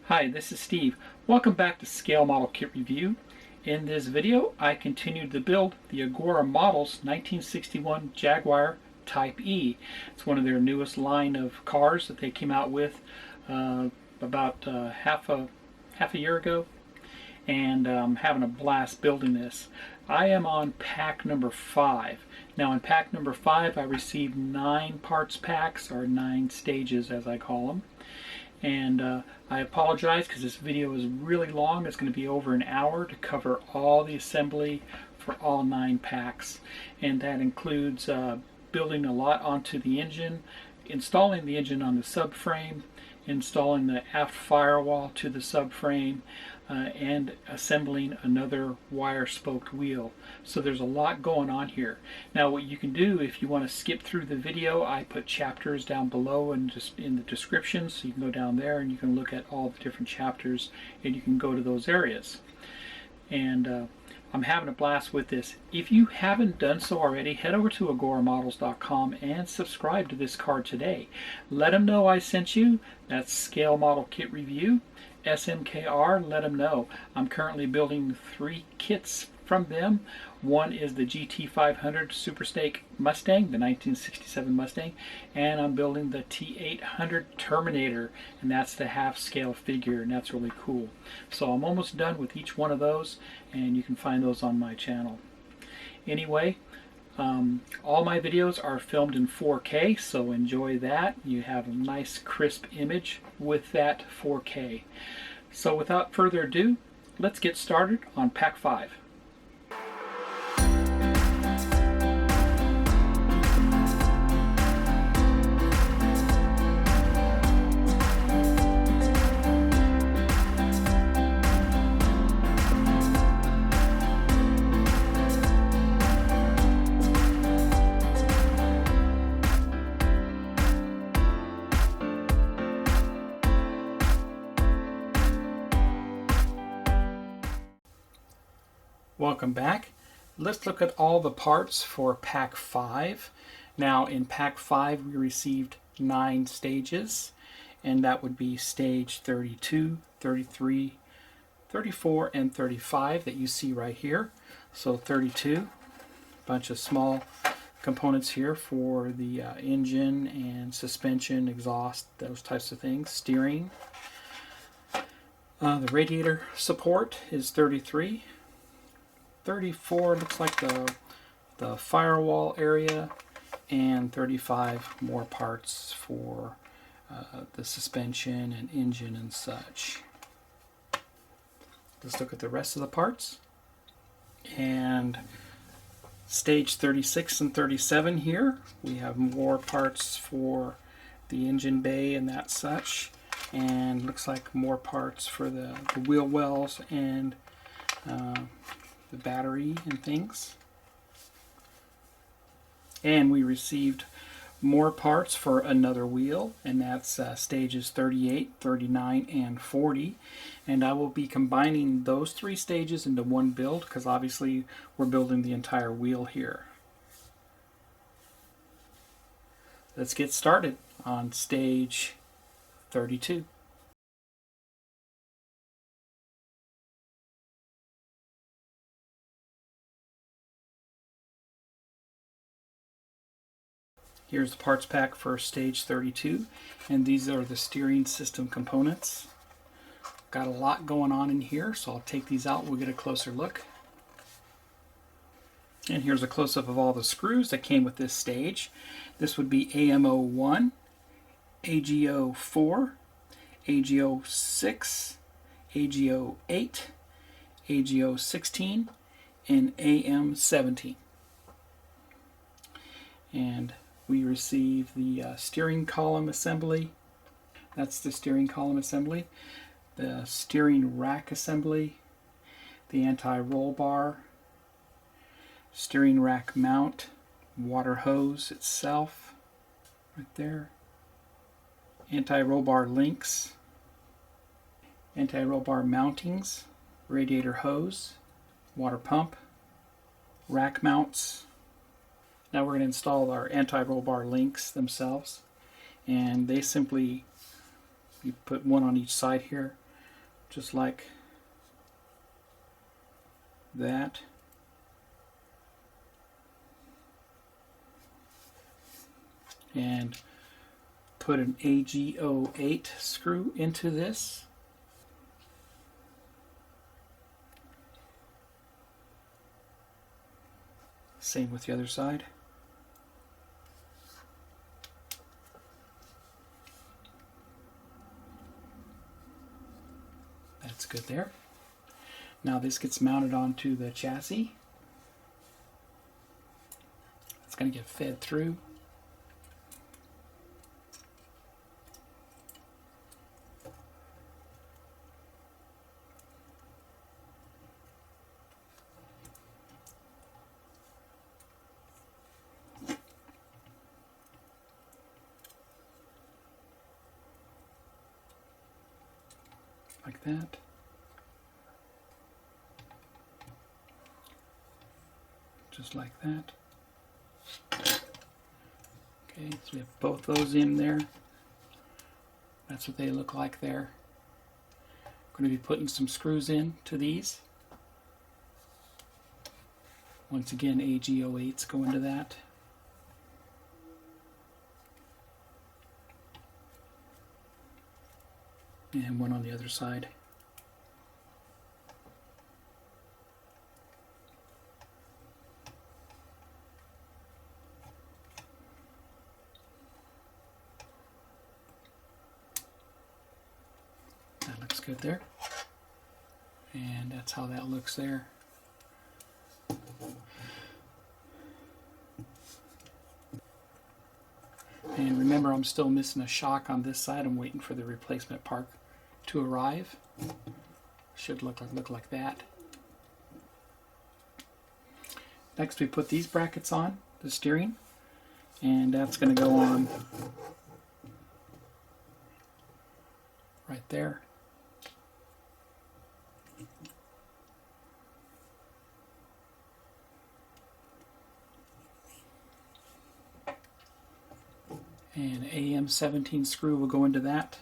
Hi, this is Steve. Welcome back to Scale Model Kit Review. In this video, I continued to build the Agora Models 1961 Jaguar Type E. It's one of their newest line of cars that they came out with about half a year ago, and I'm having a blast building this. I am on pack number 5. Now in pack number 5, I received 9 parts packs, or 9 stages as I call them. And I apologize because this video is really long. It's going to be over an hour to cover all the assembly for all 9 packs. And that includes building a lot onto the engine, installing the engine on the subframe, installing the aft firewall to the subframe, and assembling another wire spoked wheel. So there's a lot going on here. Now what you can do if you want to skip through the video, I put chapters down below and just in the description, so you can go down there and you can look at all the different chapters and you can go to those areas. And I'm having a blast with this. If you haven't done so already, head over to agoramodels.com and subscribe to this card today. Let them know I sent you. That's Scale Model Kit Review, SMKR. Let them know. I'm currently building 3 kits from them. One is the GT500 Super Snake Mustang, the 1967 Mustang, and I'm building the T800 Terminator, and that's the half-scale figure, and that's really cool. So I'm almost done with each one of those, and you can find those on my channel. Anyway, all my videos are filmed in 4K, so enjoy that. You have a nice crisp image with that 4K. So without further ado, let's get started on Pack 5. Welcome back. Let's look at all the parts for Pack 5. Now in Pack 5 we received 9 stages, and that would be stage 32, 33, 34, and 35 that you see right here. So 32, a bunch of small components here for the engine and suspension, exhaust, those types of things, steering. The radiator support is 33. 34 looks like the firewall area, and 35 more parts for the suspension and engine and such. Let's look at the rest of the parts. And stage 36 and 37 here, we have more parts for the engine bay and that such, and looks like more parts for the wheel wells and the battery and things. And we received more parts for another wheel, and that's stages 38, 39, and 40. And I will be combining those 3 stages into one build because obviously we're building the entire wheel here. Let's get started on stage 32. Here's the parts pack for stage 32, and these are the steering system components. Got a lot going on in here, so I'll take these out and we'll get a closer look. And here's a close-up of all the screws that came with this stage. This would be AMO1, AGO4, AGO6, AGO8, AGO16, and AM17. And we receive the steering column assembly. That's the steering column assembly. The steering rack assembly. The anti-roll bar. Steering rack mount. Water hose itself. Right there. Anti-roll bar links. Anti-roll bar mountings. Radiator hose. Water pump. Rack mounts. Now we're going to install our anti-roll bar links themselves, and they simply, you put one on each side here, just like that. And put an AGO8 screw into this. Same with the other side. That's good there. Now this gets mounted onto the chassis. It's going to get fed through. Like that. Just like that. Okay, so we have both those in there. That's what they look like there. I'm going to be putting some screws in to these. Once again, AGO8s go into that. And one on the other side. That looks good there. And that's how that looks there. And remember, I'm still missing a shock on this side. I'm waiting for the replacement part to arrive. Should look like that. Next we put these brackets on the steering, and that's going to go on right there. And AM17 screw will go into that.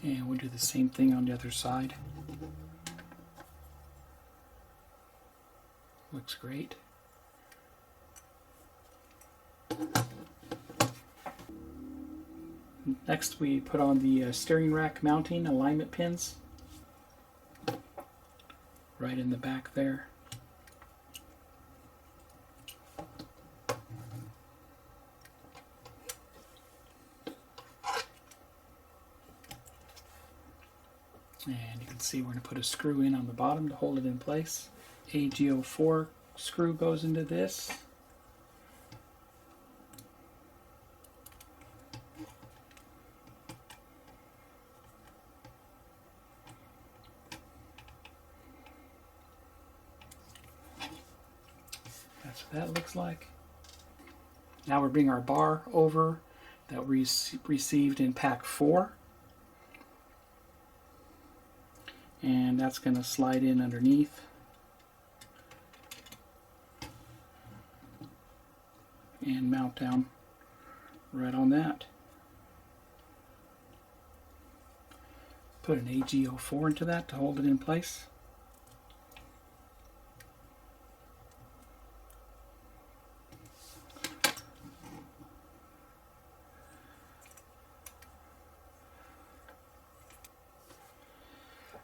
And we'll do the same thing on the other side. Looks great. Next we put on the steering rack mounting alignment pins. Right in the back there. And you can see we're going to put a screw in on the bottom to hold it in place. AGO4 screw goes into this. That's what that looks like. Now we're bringing our bar over that we received in pack 4. And that's going to slide in underneath. And mount down right on that. Put an AGO4 into that to hold it in place.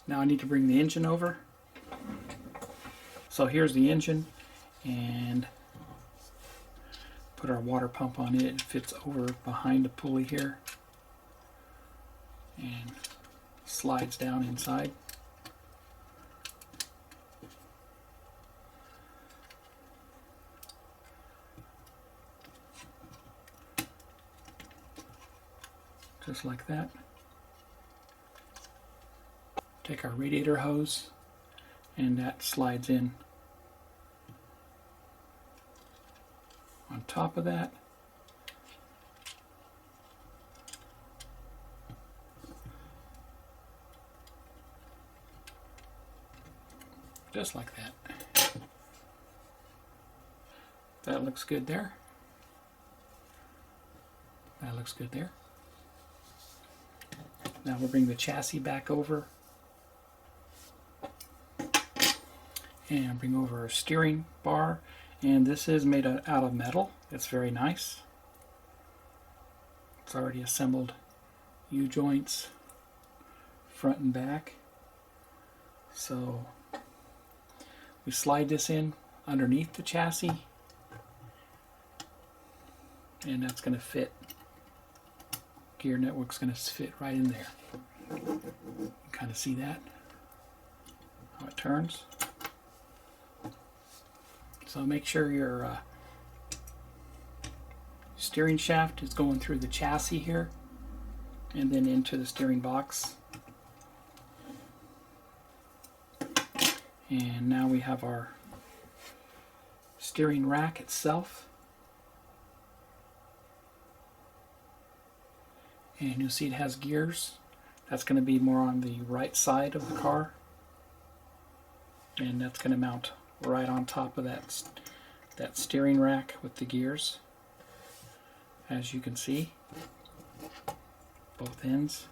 Now I need to bring the engine over. So here's the engine, and put our water pump on it. It fits over behind the pulley here and slides down inside. Just like that. Take our radiator hose, and that slides in on top of that. Just like that. That looks good there. That looks good there. Now we'll bring the chassis back over and bring over our steering bar. And this is made out of metal. It's very nice. It's already assembled U-joints front and back. So we slide this in underneath the chassis, and that's going to fit. Gear network's going to fit right in there. You can kind of see that, how it turns. So make sure your steering shaft is going through the chassis here and then into the steering box. And now we have our steering rack itself. And you'll see it has gears. That's going to be more on the right side of the car. And that's going to mount right on top of that steering rack with the gears. As you can see, both ends.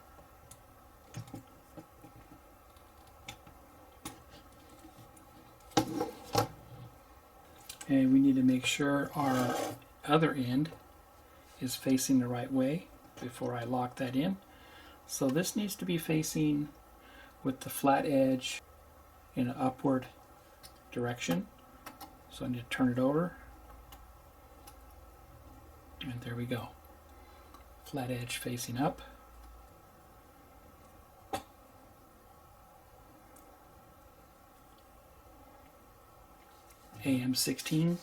And we need to make sure our other end is facing the right way before I lock that in. So this needs to be facing with the flat edge in an upward direction. So I need to turn it over. And there we go. Flat edge facing up. AM16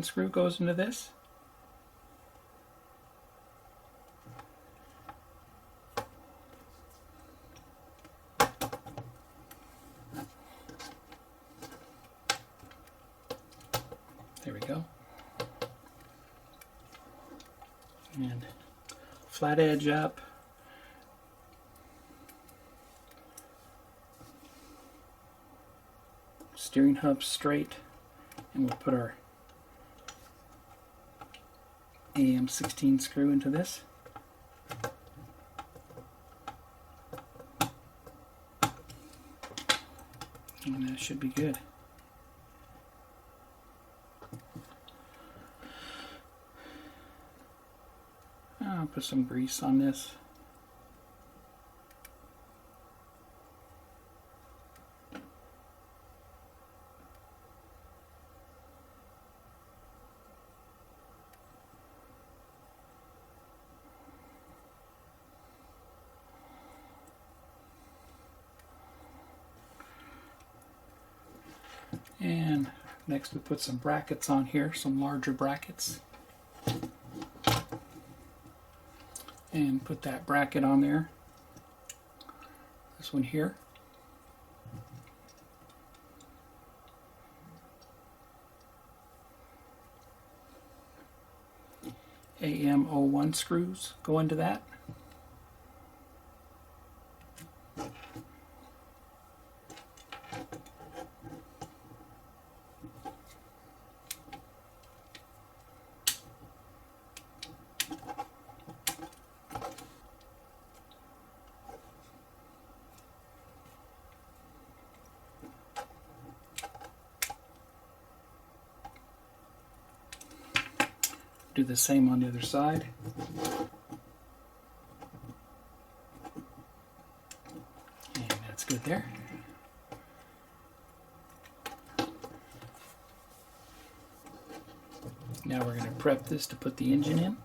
screw goes into this. There we go. And flat edge up. Steering hub straight, and we'll put our AM16 screw into this. And that should be good. I'll put some grease on this. And next we put some brackets on here, some larger brackets. And put that bracket on there. This one here. AM01 screws go into that. Do the same on the other side. And that's good there. Now we're going to prep this to put the engine in.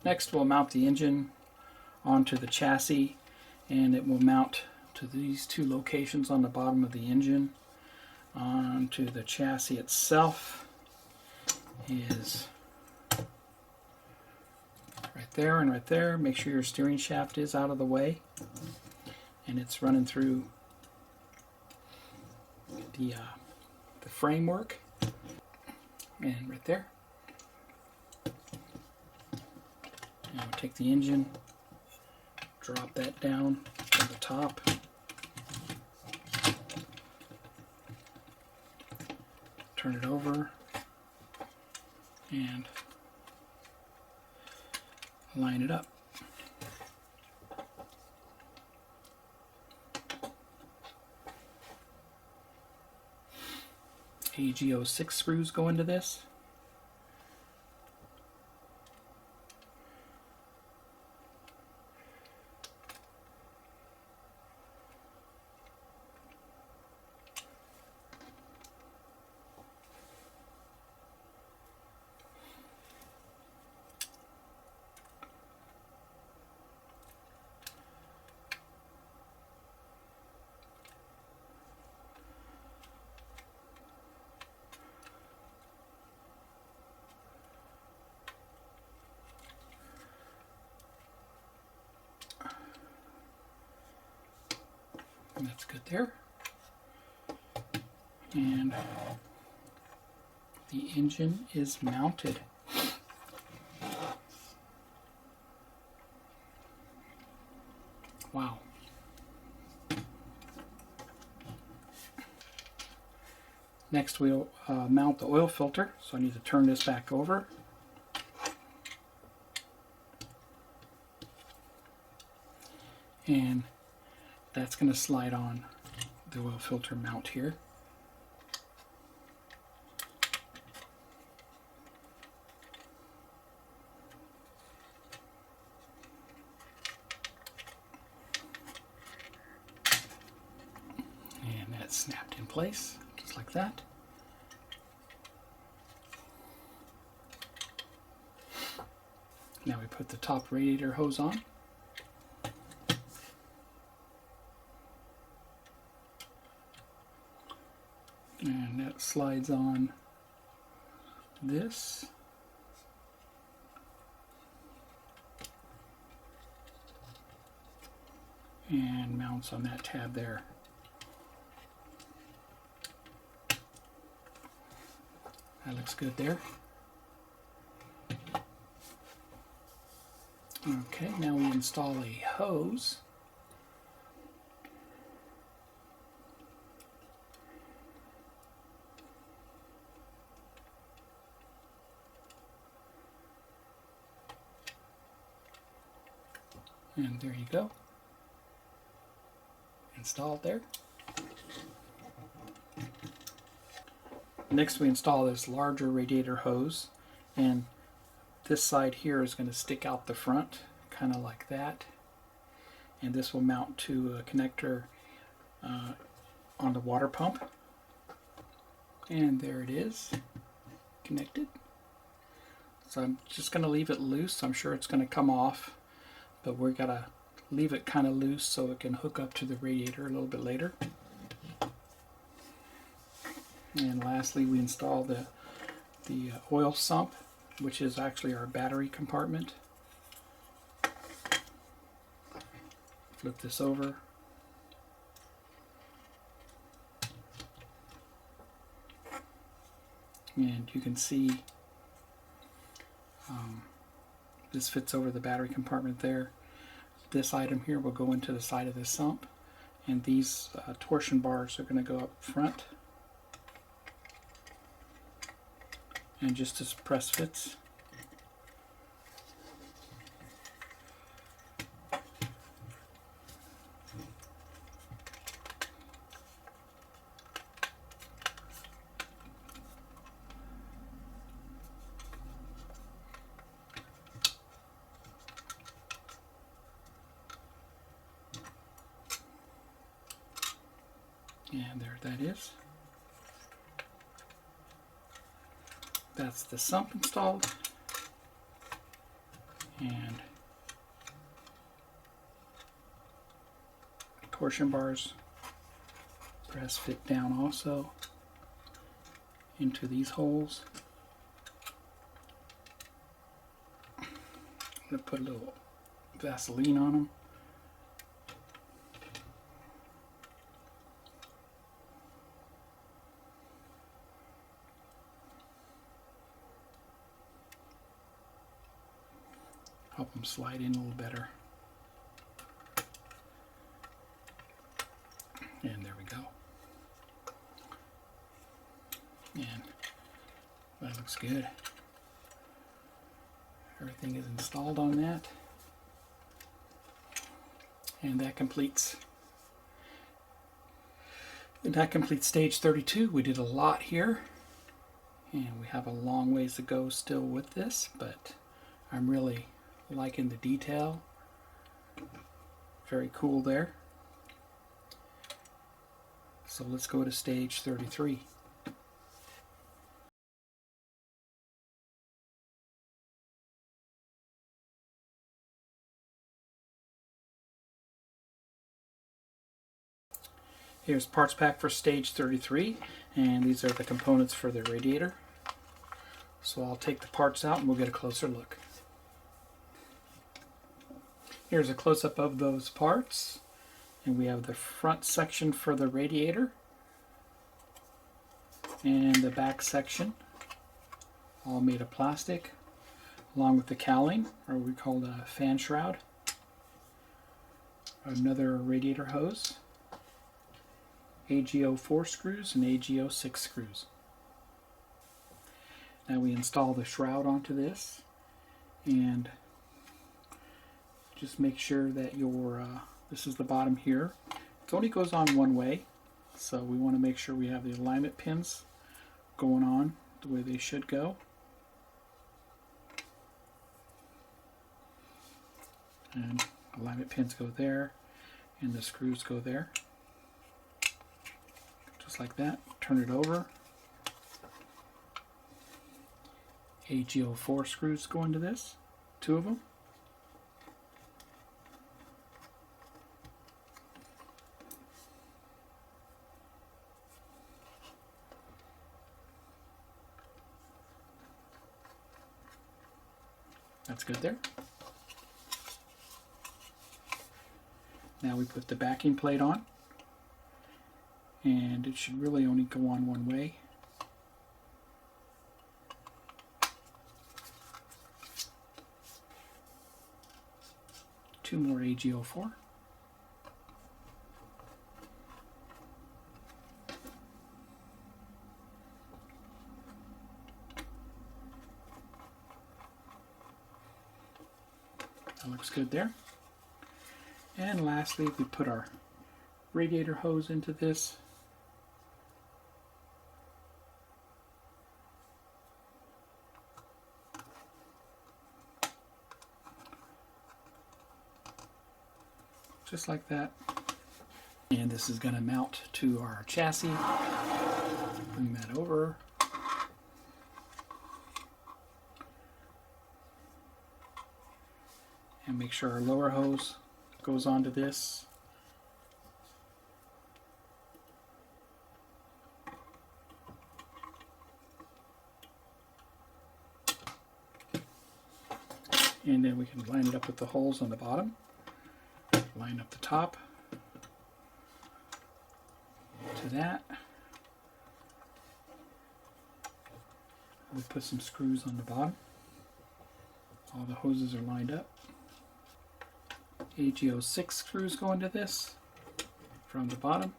Next we'll mount the engine onto the chassis, and it will mount to these two locations on the bottom of the engine. Onto the chassis itself is right there and right there. Make sure your steering shaft is out of the way and it's running through the framework, and right there. And we'll take the engine, drop that down to the top. turn it over and line it up. AGO6 screws go into this. And that's good there. And the engine is mounted. Wow. Next we'll mount the oil filter, so I need to turn this back over. And that's going to slide on the oil filter mount here. And that's snapped in place, just like that. Now we put the top radiator hose on. And that slides on this. And mounts on that tab there. That looks good there. Okay, now we install a hose. And there you go. Installed there. Next we install this larger radiator hose, and this side here is going to stick out the front, kind of like that. And this will mount to a connector on the water pump. And there it is, connected. So I'm just going to leave it loose. I'm sure it's going to come off, but we're going to leave it kind of loose so it can hook up to the radiator a little bit later. And lastly, we install the oil sump, which is actually our battery compartment. Flip this over. And you can see this fits over the battery compartment there. This item here will go into the side of this sump, and these torsion bars are going to go up front. And just as press fits. And there that is. That's the sump installed, and torsion bars press fit down also into these holes. I'm going to put a little Vaseline on them. Help them slide in a little better. And there we go. And looks good. Everything is installed on that. And that completes stage 32. We did a lot here, and we have a long ways to go still with this, but I'm really liking the detail. Very cool there. So let's go to stage 33. Here's parts pack for stage 33, and these are the components for the radiator. So I'll take the parts out and we'll get a closer look. Here's a close-up of those parts, and we have the front section for the radiator and the back section, all made of plastic, along with the cowling, or we call the fan shroud, another radiator hose, AGO 4 screws and AGO 6 screws. Now we install the shroud onto this, and just make sure that your this is the bottom here. It only goes on one way, so we want to make sure we have the alignment pins going on the way they should go. And alignment pins go there, and the screws go there. Just like that. Turn it over. AGO 4 screws go into this, 2 of them. That's good there. Now we put the backing plate on, and it should really only go on one way. Two more AGO 4. That looks good there. And lastly, we put our radiator hose into this. Just like that. And this is going to mount to our chassis. Bring that over. And make sure our lower hose goes onto this. And then we can line it up with the holes on the bottom. Line up the top to that. We put some screws on the bottom. All the hoses are lined up. AGO 6 screws go into this from the bottom.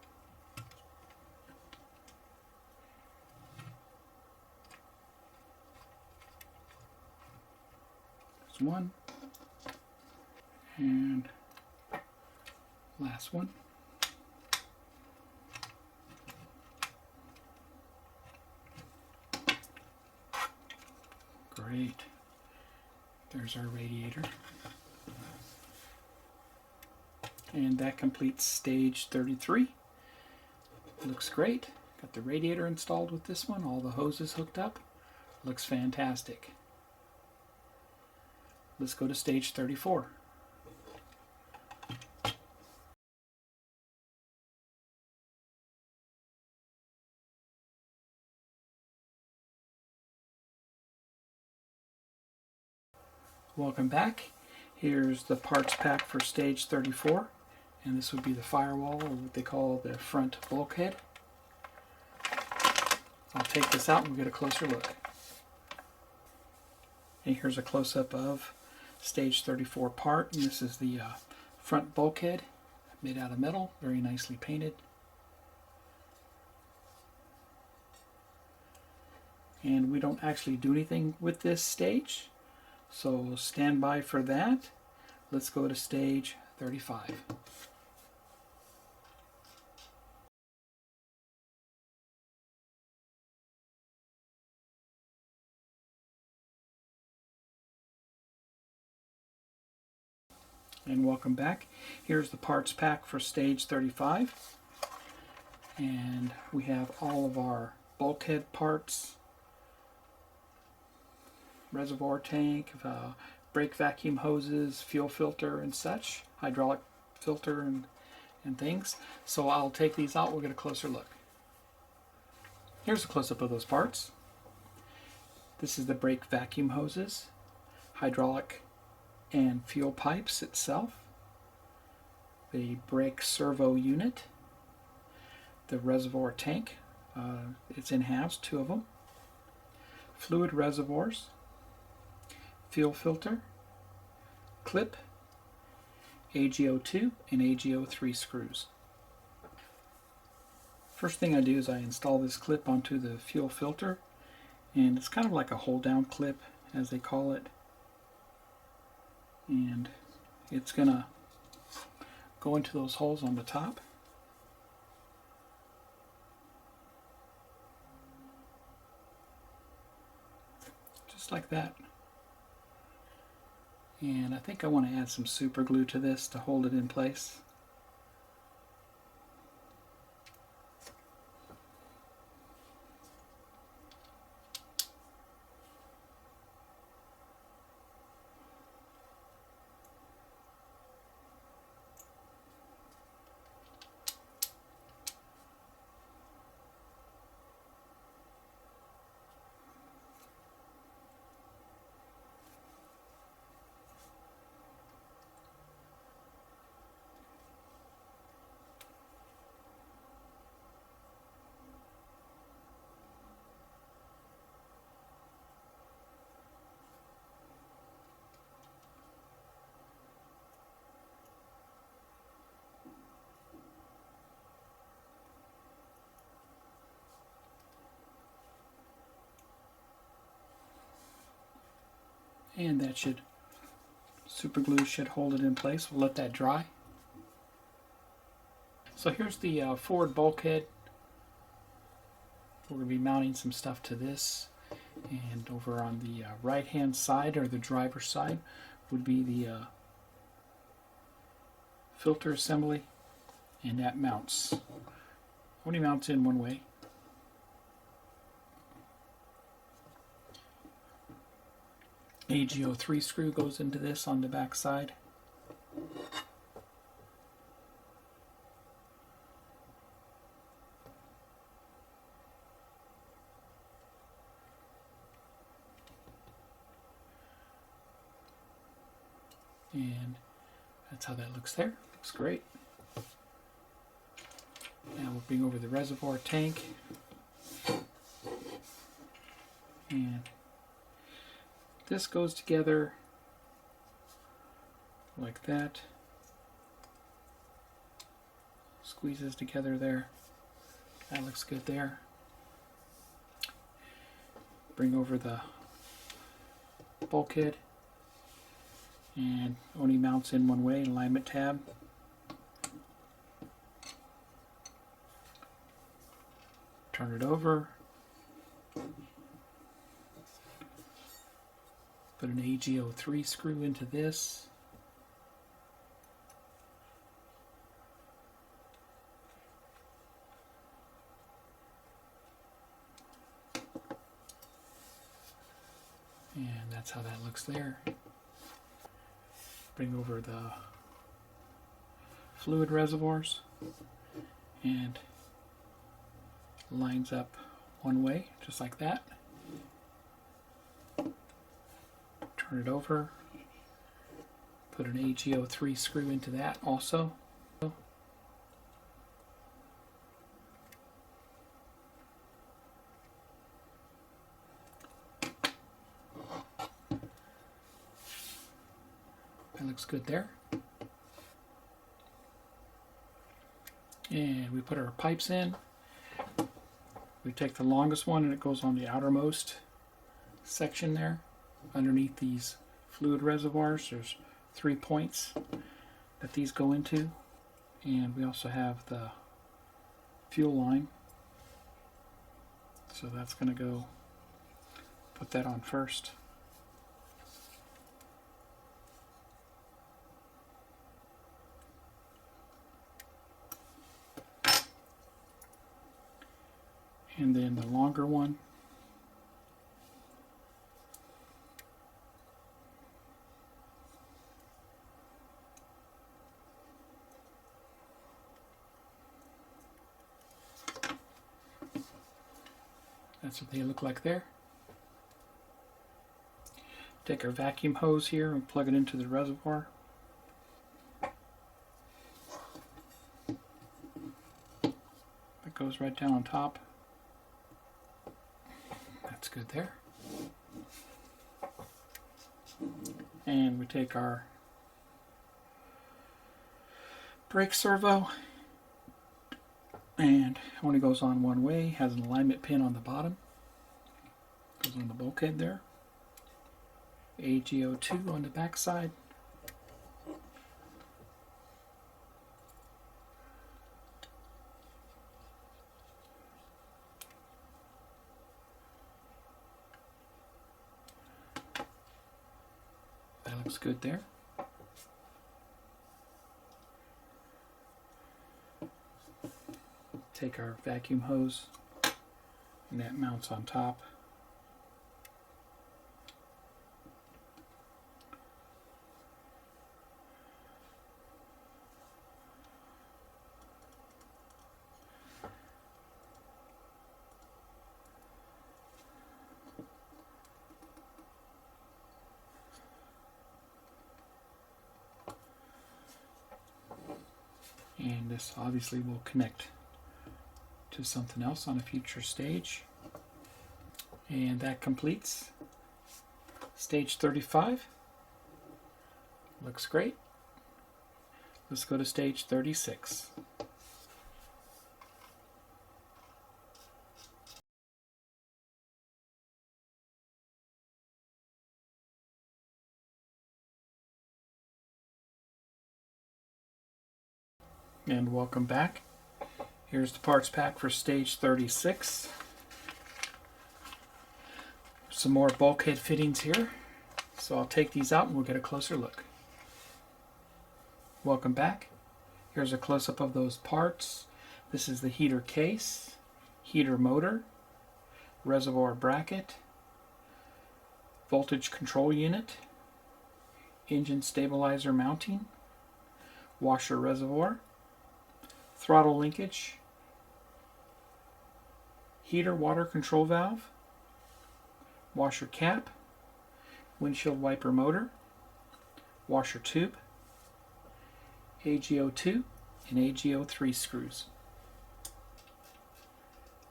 There's one. And last one. Great. There's our radiator. And that completes stage 33. Looks great. Got the radiator installed with this one, all the hoses hooked up. Looks fantastic. Let's go to stage 34. Welcome back. Here's the parts pack for stage 34, and this would be the firewall, or what they call the front bulkhead. I'll take this out and we'll get a closer look. And here's a close-up of stage 34 part, and this is the front bulkhead made out of metal, very nicely painted. and we don't actually do anything with this stage, so stand by for that. Let's go to stage 35. And welcome back. Here's the parts pack for stage 35. And we have all of our bulkhead parts, reservoir tank, brake vacuum hoses, fuel filter and such, hydraulic filter and things. So I'll take these out, we'll get a closer look. Here's a close-up of those parts. This is the brake vacuum hoses, hydraulic and fuel pipes itself, the brake servo unit, the reservoir tank, it's in halves, 2 of them, fluid reservoirs, fuel filter, clip, AGO2 and AGO3 screws. First thing I do is I install this clip onto the fuel filter, and it's kind of like a hold down clip as they call it, and it's gonna go into those holes on the top. Just like that. And I think I want to add some super glue to this to hold it in place. And that super glue should hold it in place. We'll let that dry. So here's the forward bulkhead. We're going to be mounting some stuff to this. And over on the right hand side, or the driver's side, would be the filter assembly. And that mounts. Only mounts in one way. AGO3 screw goes into this on the back side. And that's how that looks there. Looks great. Now we'll bring over the reservoir tank. And this goes together like that. Squeezes together there. That looks good there. Bring over the bulkhead, and only mounts in one way, alignment tab. Turn it over. Put an AGO3 screw into this. And that's how that looks there. Bring over the fluid reservoirs, and lines up one way, just like that. Turn it over, put an AGO3 screw into that also. That looks good there. And we put our pipes in. We take the longest one and it goes on the outermost section there. Underneath these fluid reservoirs, there's 3 points that these go into. And we also have the fuel line. So that's going to go, put that on first. And then the longer one, that's what they look like there. Take our vacuum hose here and plug it into the reservoir. It goes right down on top. That's good there. And we take our brake servo, and it only goes on one way, has an alignment pin on the bottom, goes on the bulkhead there. AGO2 on the back side. That looks good there. Take our vacuum hose, and that mounts on top. And this obviously will connect to something else on a future stage. And that completes stage 35. Looks great. Let's go to stage 36. And welcome back. Here's the parts pack for stage 36. Some more bulkhead fittings here. So I'll take these out and we'll get a closer look. Welcome back. Here's a close-up of those parts. This is the heater case, heater motor, reservoir bracket, voltage control unit, engine stabilizer mounting, washer reservoir, throttle linkage, heater water control valve, washer cap, windshield wiper motor, washer tube, AGO2 and AGO3 screws.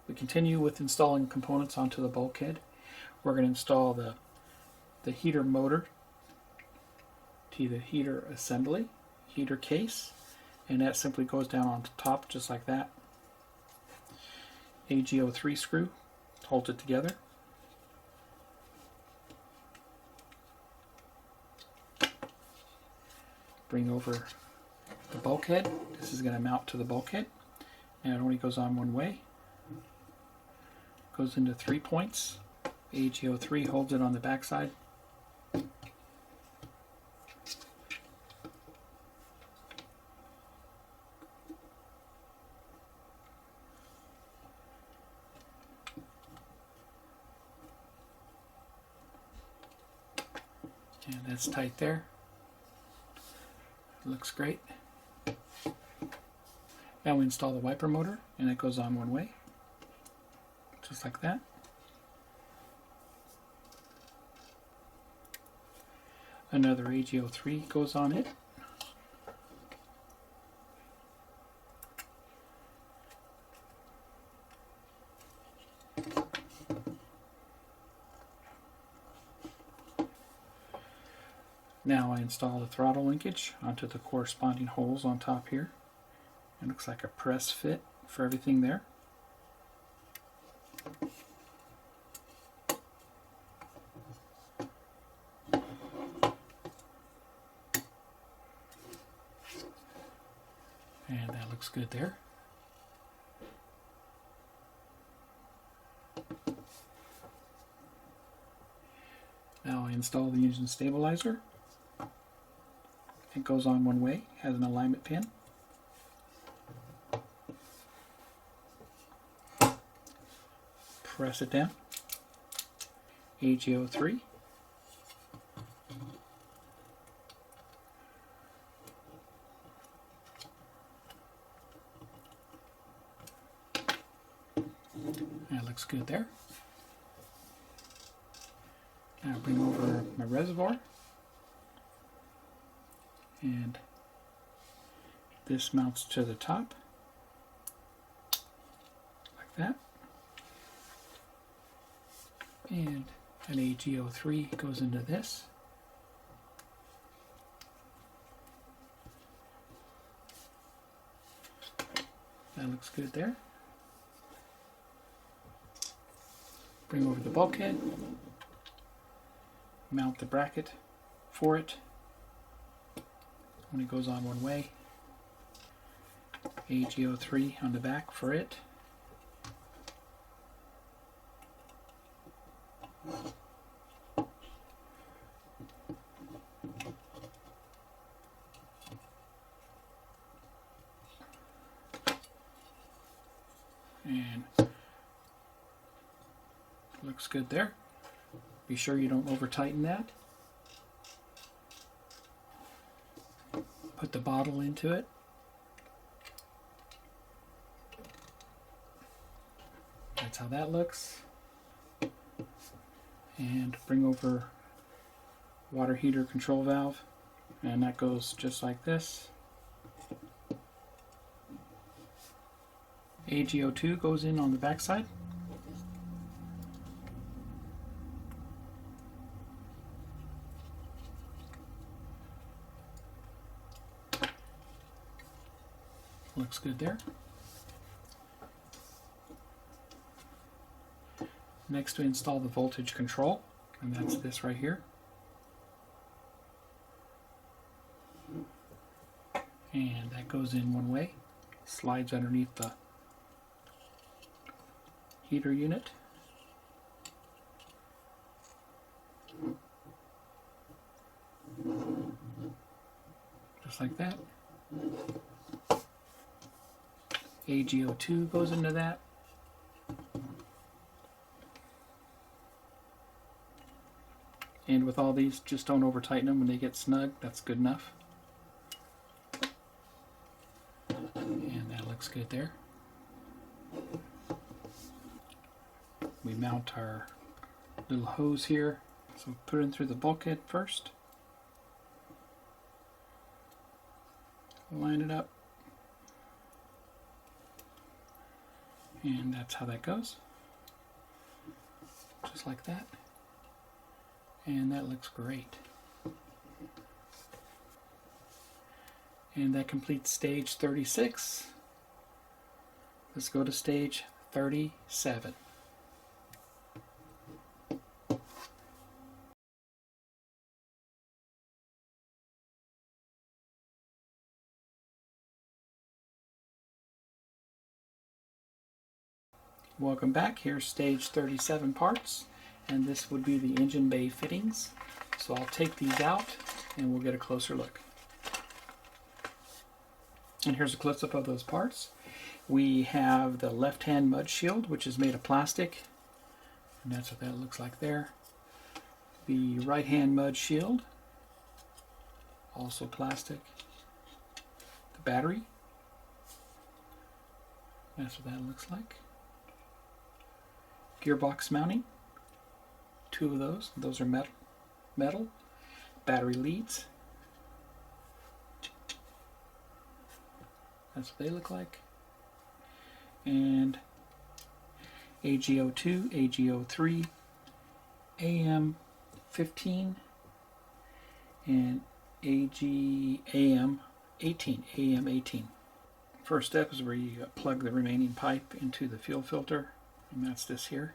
We continue with installing components onto the bulkhead. We're going to install the heater motor to the heater assembly, heater case, and that simply goes down on top just like that. AGO3 screw holds it together. Bring over the bulkhead. This is going to mount to the bulkhead, and it only goes on one way. Goes into 3 points. AGO3 holds it on the back side. And that's tight there. Looks great. Now we install the wiper motor, and it goes on one way, just like that. Another AGO3 goes on it. Now I install the throttle linkage onto the corresponding holes on top here. It looks like a press fit for everything there. looks good there. Now I install the engine stabilizer. It goes on one way, has an alignment pin. Press it down. AGO3. That looks good there. Now bring over my reservoir, and this mounts to the top like that, and an AGO3 goes into this. That looks good there. Bring over the bulkhead, mount the bracket for it when it goes on one way. AGO3 on the back for it. And looks good there. Be sure you don't over tighten that. Put the bottle into it. That's how that looks. And bring over water heater control valve, and that goes just like this. AGO2 goes in on the back side. Looks good there. Next we install the voltage control, and that's this right here. And that goes in one way, slides underneath the heater unit. Just like that. AGO2 goes into that. And with all these, just don't over tighten them when they get snug. That's good enough. And that looks good there. We mount our little hose here. So put it in through the bulkhead first. Line it up. And that's how that goes. Just like that. And that looks great. And that completes stage 36. Let's go to stage 37. Welcome back. Here's stage 37 parts, and this would be the engine bay fittings. So I'll take these out and we'll get a closer look. And here's a close-up of those parts. We have the left-hand mud shield, which is made of plastic, and that's what that looks like there. The right-hand mud shield, also plastic. The battery, that's what that looks like. Gearbox mounting, 2 of those. Those are metal. Battery leads. That's what they look like. And AGO2, AGO3, AM15, and AM18. First step is where you plug the remaining pipe into the fuel filter, and that's this here.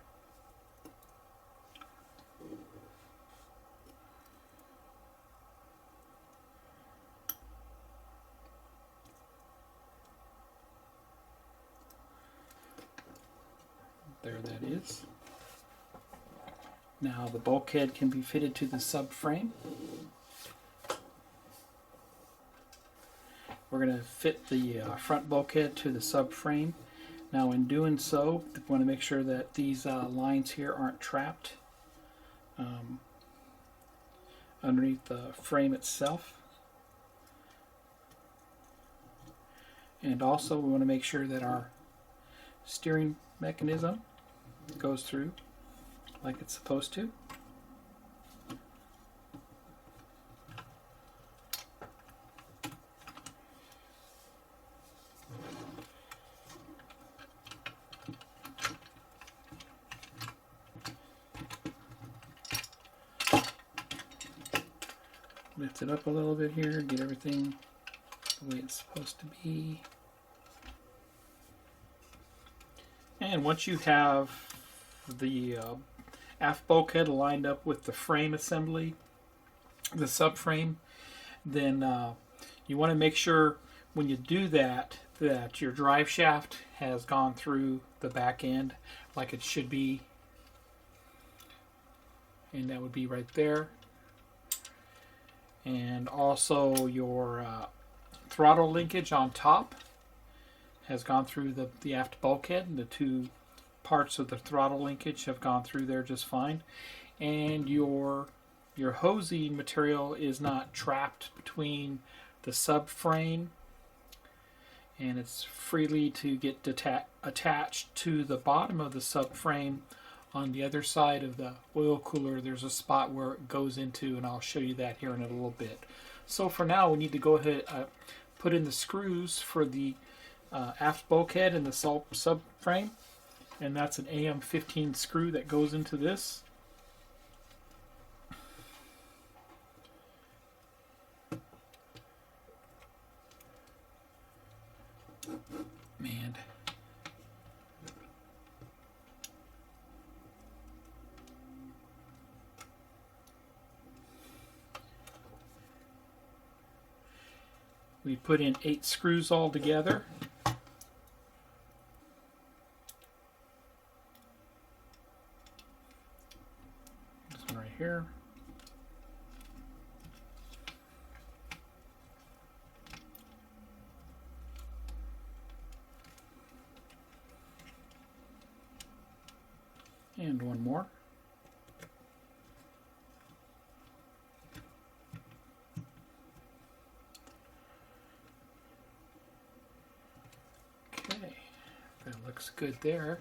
There that is. Now the bulkhead can be fitted to the subframe. We're going to fit the front bulkhead to the subframe. Now in doing so, we want to make sure that these lines here aren't trapped underneath the frame itself. And also we want to make sure that our steering mechanism goes through like it's supposed to. Lift it up a little bit here, get everything the way it's supposed to be. And once you have the aft bulkhead lined up with the frame assembly, the subframe, then you want to make sure when you do that that your drive shaft has gone through the back end like it should be. And that would be right there. And also your throttle linkage on top has gone through the aft bulkhead, and the two parts of the throttle linkage have gone through there just fine. And your hosing material is not trapped between the subframe, and it's freely to get attached to the bottom of the subframe. On the other side of the oil cooler, there's a spot where it goes into, and I'll show you that here in a little bit. So for now, we need to go ahead put in the screws for the aft bulkhead and the subframe, and that's an AM15 screw that goes into this. Man. We put in 8 screws all together. This one right here. And one more. Okay, that looks good there.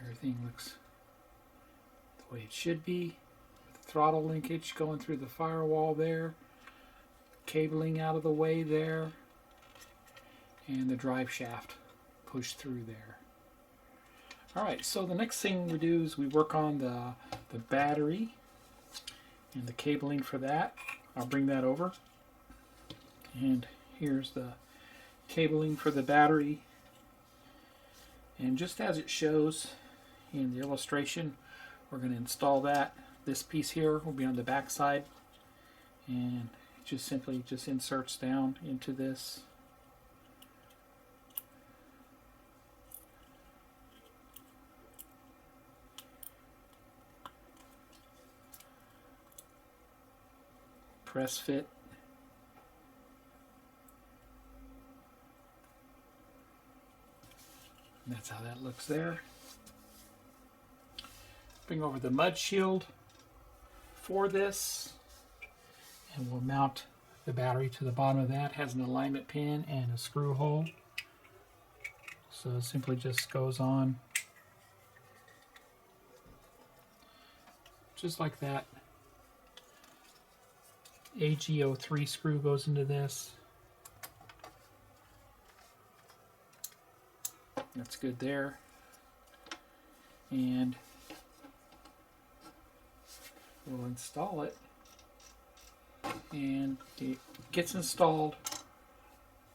Everything looks the way it should be. The throttle linkage going through the firewall there. Cabling out of the way there. And the drive shaft pushed through there. Alright, so the next thing we do is we work on the battery and the cabling for that. I'll bring that over. And here's the cabling for the battery. And just as it shows in the illustration, we're going to install that. This piece here will be on the back side. And it just simply inserts down into this. Press fit. And that's how that looks there. Bring over the mud shield for this, and we'll mount the battery to the bottom of that. It has an alignment pin and a screw hole. So it simply just goes on just like that. AGO3 screw goes into this. That's good there. And we'll install it. And it gets installed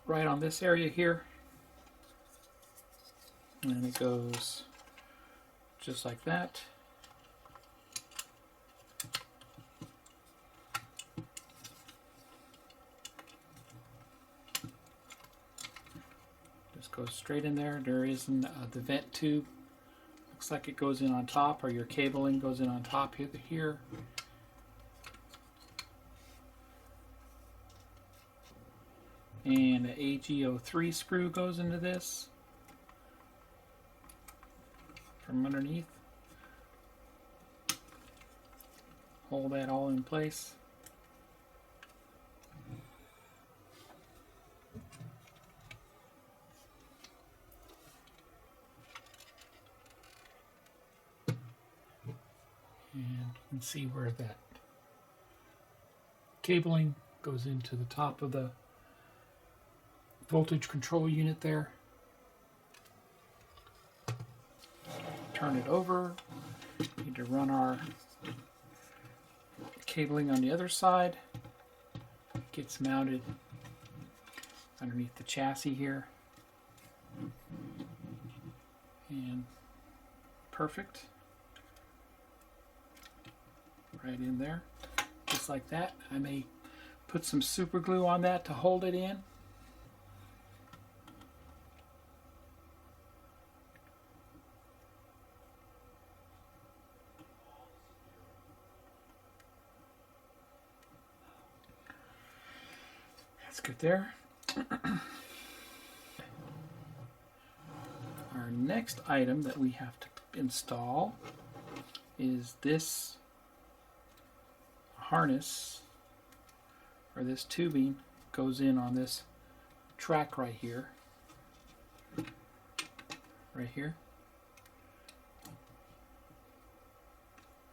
right on this area here. And it goes just like that. goes straight in there. There isn't the vent tube. Looks like it goes in on top, or your cabling goes in on top here. And an AGO3 screw goes into this from underneath. Hold that all in place. And you can see where that cabling goes into the top of the voltage control unit there. Turn it over. Need to run our cabling on the other side. Gets mounted underneath the chassis here. And perfect. Right in there. Just like that. I may put some super glue on that to hold it in. That's good there. Our next item that we have to install is this harness, or this tubing goes in on this track right here. Right here.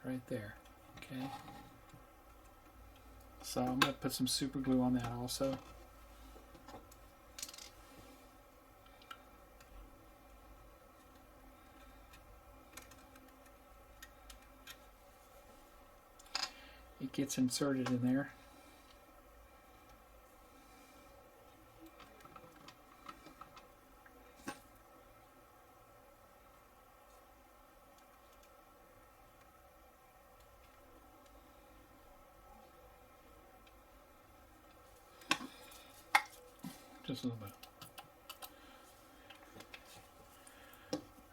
Right there. Okay. So I'm going to put some super glue on that also. It gets inserted in there. Just a little bit.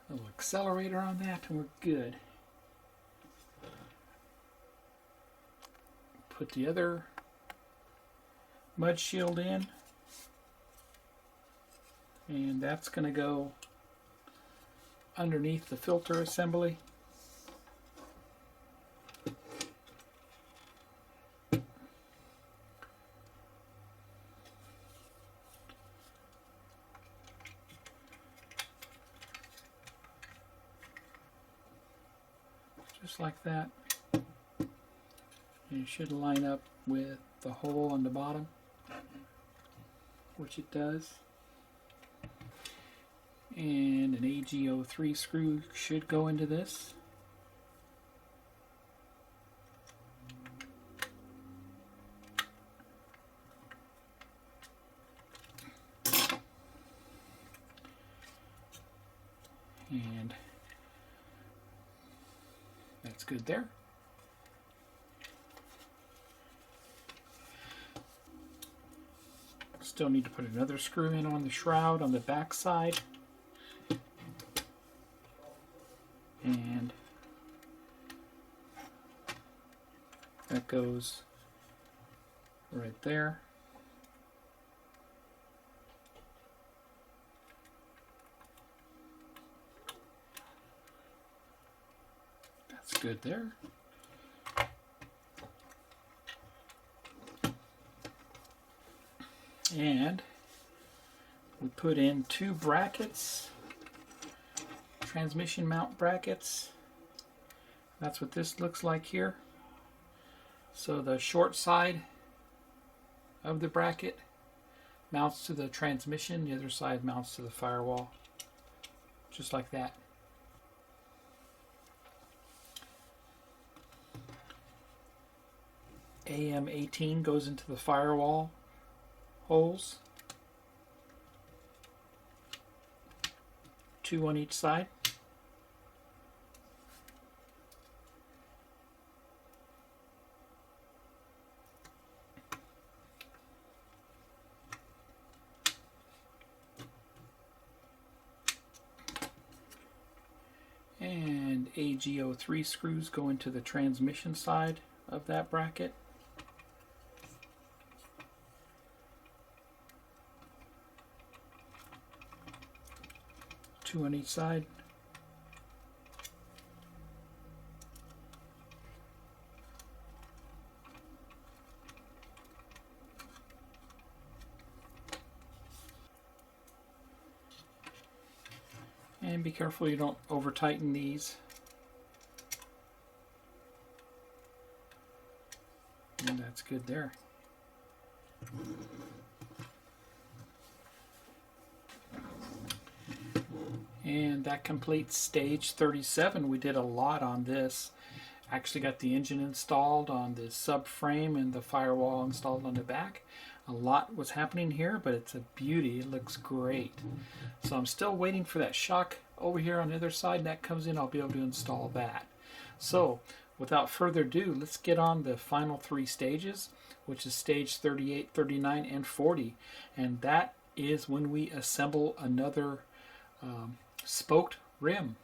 A little accelerator on that and we're good. Put the other mud shield in, and that's going to go underneath the filter assembly. Just like that. And it should line up with the hole on the bottom, which it does. And an AGO3 screw should go into this. And that's good there. Still need to put another screw in on the shroud on the back side. And that goes right there. That's good there. And we put in two brackets, transmission mount brackets. That's what this looks like here. So the short side of the bracket mounts to the transmission, the other side mounts to the firewall, just like that. AM18 goes into the firewall holes, 2 on each side. AGO3 screws go into the transmission side of that bracket. Two on each side. And be careful you don't over tighten these. And that's good there. And that completes stage 37. We did a lot on this. Actually got the engine installed on the subframe and the firewall installed on the back. A lot was happening here, but it's a beauty. It looks great. So I'm still waiting for that shock over here on the other side, and that comes in, I'll be able to install that. So without further ado, let's get on the final three stages, which is stage 38, 39, and 40. And that is when we assemble another spoked rim.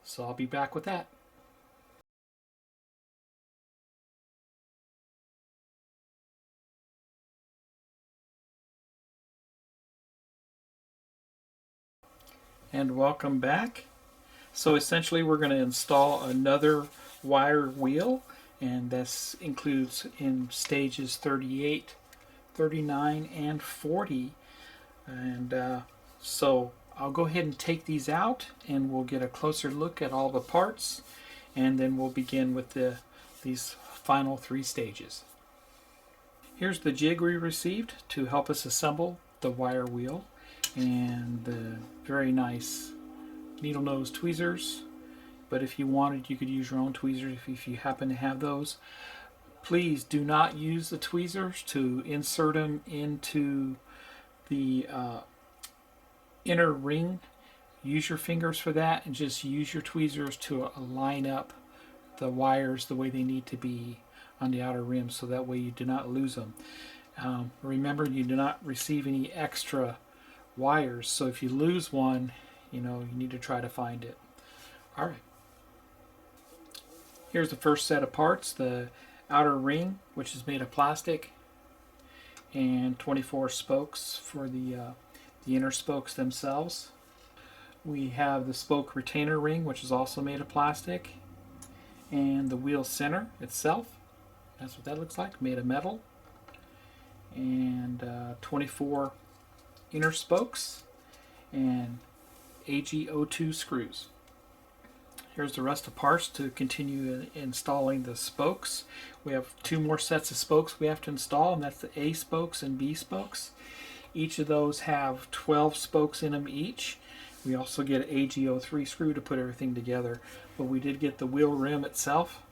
So I'll be back with that. And welcome back. So essentially we're going to install another wire wheel, and this includes in stages 38, 39, and 40. And so I'll go ahead and take these out and we'll get a closer look at all the parts, and then we'll begin with these final three stages. Here's the jig we received to help us assemble the wire wheel, and the very nice needle nose tweezers. But if you wanted, you could use your own tweezers if you happen to have those. Please do not use the tweezers to insert them into the inner ring. Use your fingers for that, and just use your tweezers to line up the wires the way they need to be on the outer rim, so that way you do not lose them. Remember, you do not receive any extra wires, so if you lose one, you need to try to find it. Alright, here's the first set of parts: the outer ring, which is made of plastic, and 24 spokes for the inner spokes themselves. We have the spoke retainer ring, which is also made of plastic, and the wheel center itself, that's what that looks like, made of metal, and 24 inner spokes and AGO2 screws. Here's the rest of parts to continue installing the spokes. We have two more sets of spokes we have to install, and that's the A spokes and B spokes. Each of those have 12 spokes in them each. We also get an AGO3 screw to put everything together. But we did get the wheel rim itself,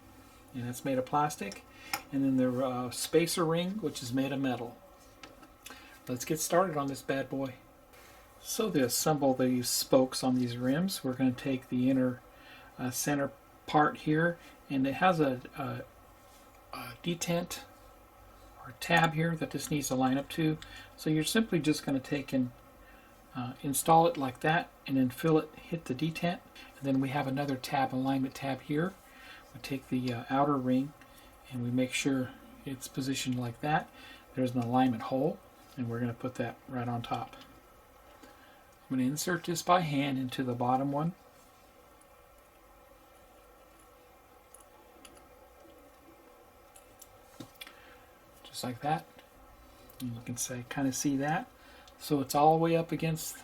and it's made of plastic, and then the spacer ring, which is made of metal. Let's get started on this bad boy. So to assemble these spokes on these rims, we're going to take the inner center part here, and it has a detent or tab here that this needs to line up to. So you're simply just going to take and install it like that, and then hit the detent, and then we have another tab, alignment tab here. We take the outer ring and we make sure it's positioned like that. There's an alignment hole, and we're going to put that right on top. I'm going to insert this by hand into the bottom one. Just like that. And you can kind of see that. So it's all the way up against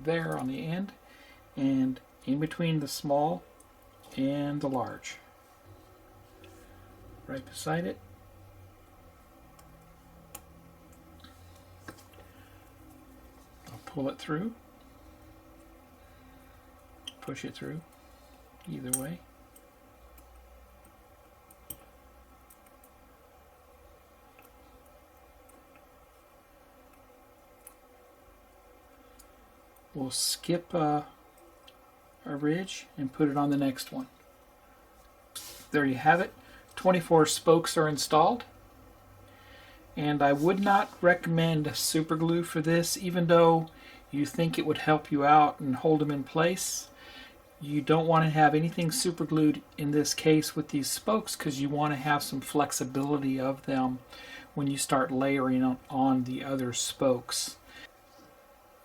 there on the end, and in between the small and the large. Right beside it. Pull it through, push it through, either way. We'll skip a ridge and put it on the next one. There you have it. 24 spokes are installed. And I would not recommend super glue for this, even though you think it would help you out and hold them in place. You don't want to have anything super glued in this case with these spokes because you want to have some flexibility of them when you start layering on the other spokes.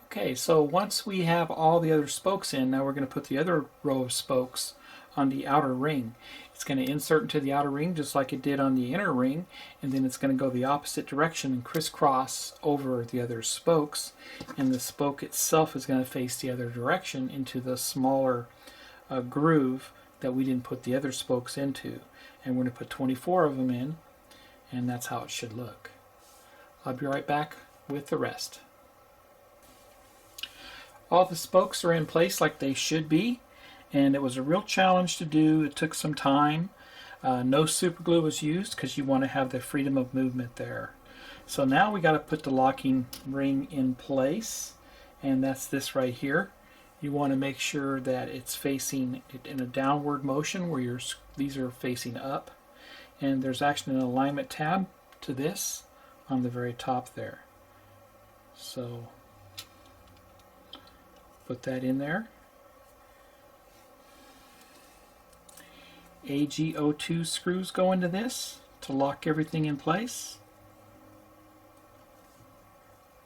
Okay, so once we have all the other spokes in, now we're going to put the other row of spokes on the outer ring. It's going to insert into the outer ring just like it did on the inner ring, and then it's going to go the opposite direction and crisscross over the other spokes, and the spoke itself is going to face the other direction into the smaller groove that we didn't put the other spokes into. And we're going to put 24 of them in, and that's how it should look. I'll be right back with the rest. All the spokes are in place like they should be, and it was a real challenge to do. It took some time. No super glue was used because you want to have the freedom of movement there. So now we got to put the locking ring in place, and that's this right here. You want to make sure that it's facing in a downward motion where these are facing up, and there's actually an alignment tab to this on the very top there. So put that in there. AgO2 screws go into this to lock everything in place.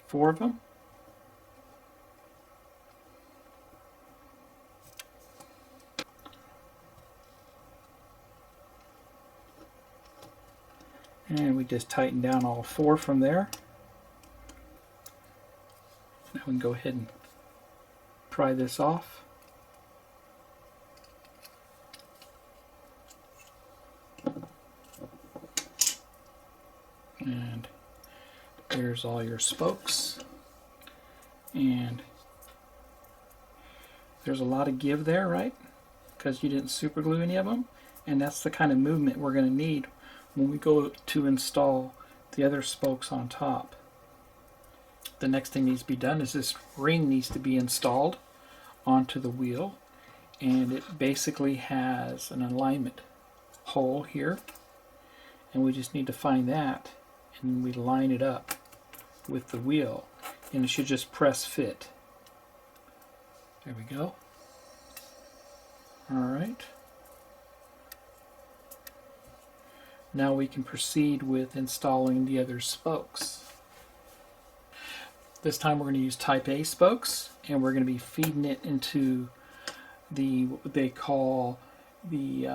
4 of them. And we just tighten down all 4 from there. Now we can go ahead and pry this off. And there's all your spokes. And there's a lot of give there, right? Because you didn't super glue any of them. And that's the kind of movement we're going to need when we go to install the other spokes on top. The next thing needs to be done is this ring needs to be installed onto the wheel, and it basically has an alignment hole here, and we just need to find that, and we line it up with the wheel, and it should just press fit. There we go. Alright. Now we can proceed with installing the other spokes. This time we're going to use type A spokes, and we're going to be feeding it into what they call the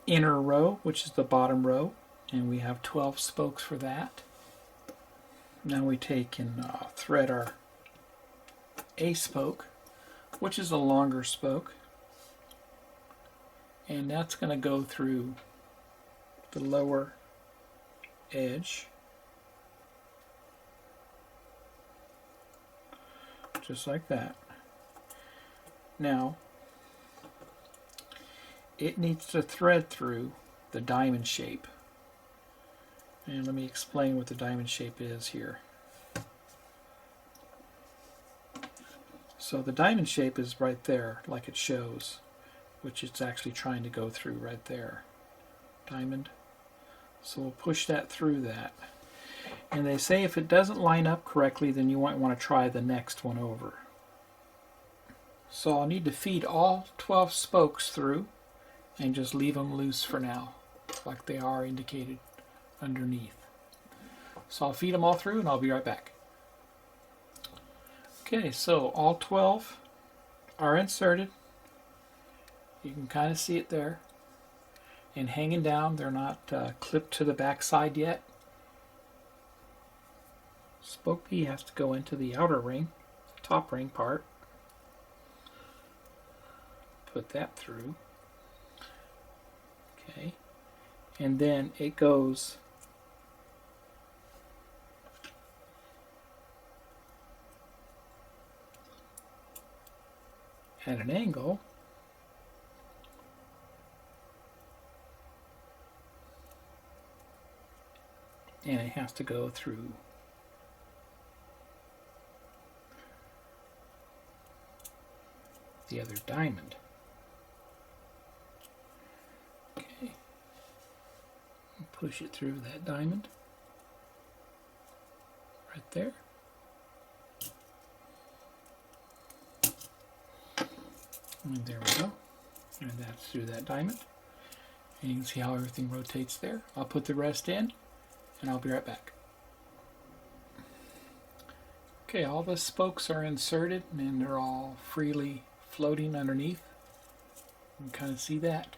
inner row, which is the bottom row, and we have 12 spokes for that. Now we take and thread our A spoke, which is a longer spoke, and that's going to go through the lower edge, just like that. Now it needs to thread through the diamond shape, and let me explain what the diamond shape is here. So the diamond shape is right there like it shows, which it's actually trying to go through right there. Diamond. So we'll push that through that. And they say if it doesn't line up correctly, then you might want to try the next one over. So I'll need to feed all 12 spokes through and just leave them loose for now, like they are indicated underneath. So I'll feed them all through and I'll be right back. Okay, so all 12 are inserted. You can kind of see it there. And hanging down, they're not clipped to the back side yet. Spoke B has to go into the outer ring, top ring part. Put that through. Okay. And then it goes at an angle. And it has to go through the other diamond. Okay. Push it through that diamond. Right there. And there we go. And that's through that diamond. And you can see how everything rotates there. I'll put the rest in and I'll be right back. Okay, all the spokes are inserted and they're all freely floating underneath. You can kind of see that.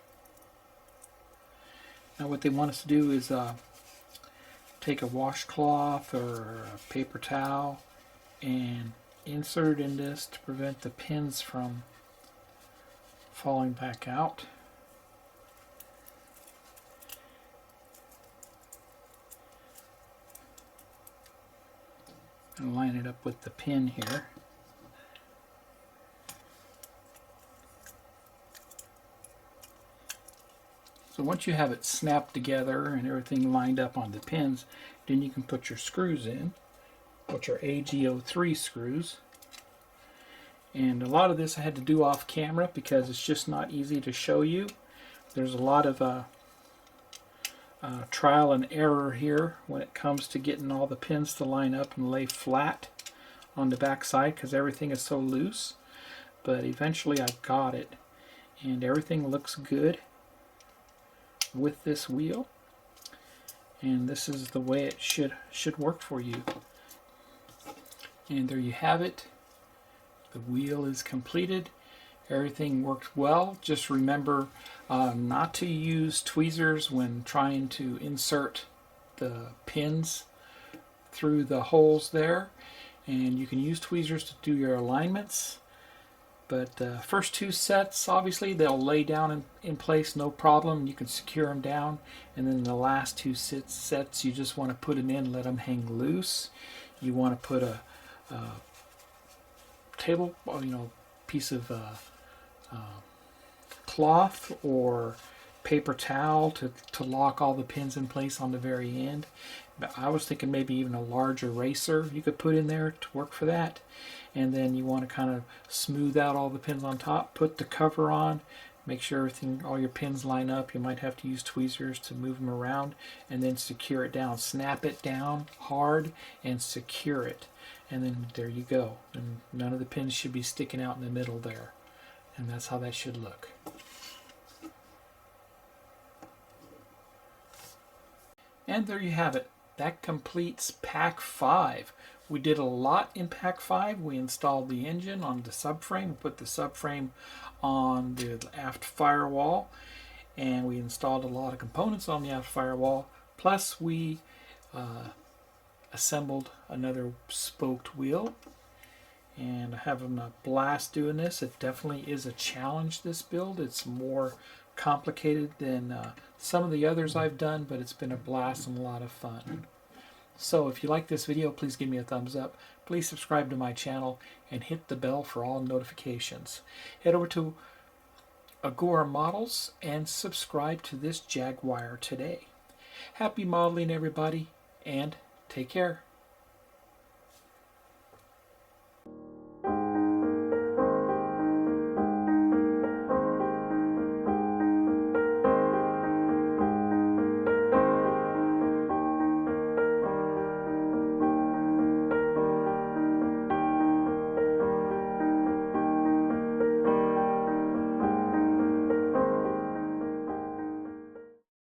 Now what they want us to do is take a washcloth or a paper towel and insert in this to prevent the pins from falling back out. And line it up with the pin here. So once you have it snapped together and everything lined up on the pins, then you can put your screws in, which are AGO3 screws. And a lot of this I had to do off camera because it's just not easy to show you. There's a lot of trial and error here when it comes to getting all the pins to line up and lay flat on the back side because everything is so loose. But eventually I got it and everything looks good with this wheel, and this is the way it should work for you. And there you have it. The wheel is completed. Everything worked well. Just remember not to use tweezers when trying to insert the pins through the holes there, and you can use tweezers to do your alignments. But first two sets, obviously, they'll lay down in place, no problem. You can secure them down. And then the last two sets, you just want to put them in, let them hang loose. You want to put a table, piece of cloth or paper towel to lock all the pins in place on the very end. But I was thinking maybe even a large eraser you could put in there to work for that. And then you want to kind of smooth out all the pins on top, put the cover on, make sure all your pins line up. You might have to use tweezers to move them around, and then secure it down. Snap it down hard and secure it. And then there you go. And none of the pins should be sticking out in the middle there. And that's how that should look. And there you have it. That completes Pack 5. We did a lot in Pack 5. We installed the engine on the subframe, put the subframe on the aft firewall, and we installed a lot of components on the aft firewall. Plus we assembled another spoked wheel, and I'm having a blast doing this. It definitely is a challenge, this build. It's more complicated than some of the others I've done, but it's been a blast and a lot of fun. So if you like this video, please give me a thumbs up. Please subscribe to my channel and hit the bell for all notifications. Head over to Agora Models and subscribe to this Jaguar today. Happy modeling, everybody, and take care.